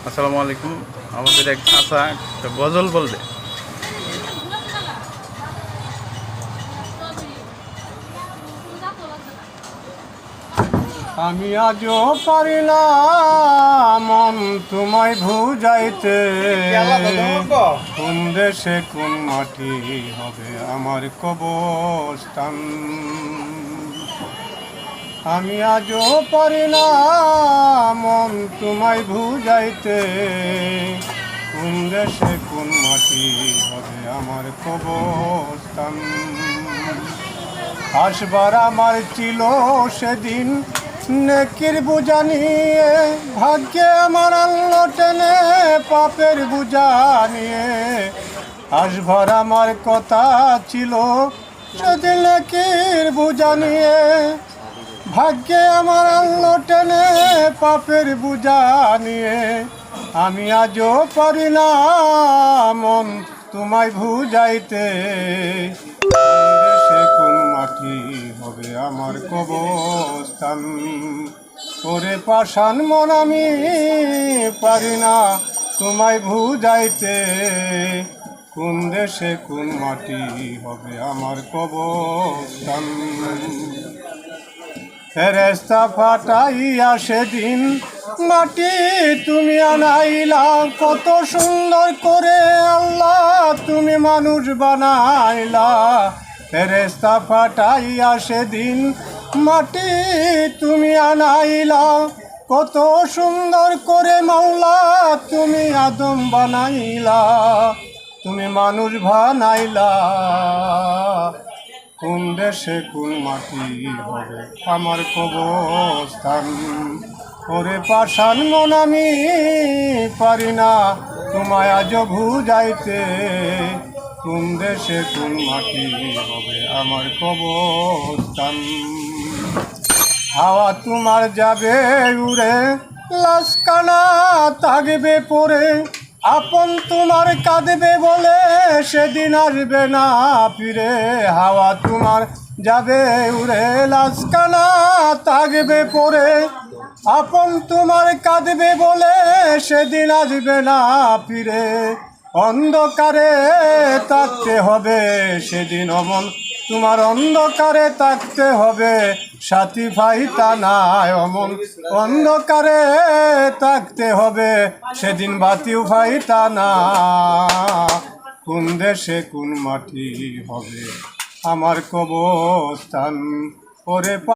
আসসালামু আলাইকুম। আমাদের এক চাচা একটা গজল বলবে। আমি আজও পারি না মন তোমায় বুঝাইতে, কোন দেশে কোন মাটি হবে আমার কবরস্থান। আমি আজও পারি না মন তোমায় বুঝাইতে, কোন দেশে কোন মাটি হবে আমার কবরস্থান। আসবার আমার ছিল সেদিন নেকির বুঝা নিয়ে, ভাগ্যে আমার আনলো টেনে পাপের বুঝা নিয়ে। আসবার আমার কথা ছিল সেদিন নেকির বুঝা নিয়ে, ভাগ্যে আমার আনলো টেনে পাপের বুঝা নিয়ে। আমি আজও পারি না মন তোমায় বুঝাইতে, কোন মাটি হবে আমার কবরস্থান। ওরে পাষাণ মন আমি পারি না তোমায় বুঝাইতে, কোন দেশে কোন মাটি হবে আমার কবরস্থান। ফেরেশতা ফাটাইয়া সেদিন মাটি তুমি আনাইলা, কত সুন্দর করে আল্লাহ তুমি মানুষ বানাইলা। ফেরেশতা ফাটাইয়া সেদিন মাটি তুমি আনাইলা, কত সুন্দর করে মাওলা তুমি আদম বানাইলা, তুমি মানুষ বানাইলা। কোন দেশে কোন মাটি হবে আমার কবরস্থান। ওরে পাষাণ মন আমি পারি না তোমায় আজও বুঝাইতে, কোন দেশে কোন মাটি হবে আমার কবরস্থান। হাওয়া তোমার যাবে উড়ে, লাশখানা থাকবে পড়ে, আপন তোমার কাঁদবে বলে সেদিন আসবে না ফিরে। হাওয়া তোমার যাবে উড়ে, লাশখানা থাকবে পড়ে, আপন তোমার কাঁদবে বলে সেদিন আসবে না ফিরে। অন্ধকারে থাকতে হবে সেদিন অমন তোমার, অন্ধকারে থাকতে হবে সাথী ফাইতা নাই অমন। অন্ধকারে থাকতে হবে সেদিন বাতিও ফাইতা না, কোন দেশে কোন মাটি হবে আমার কবরস্থান। ওরে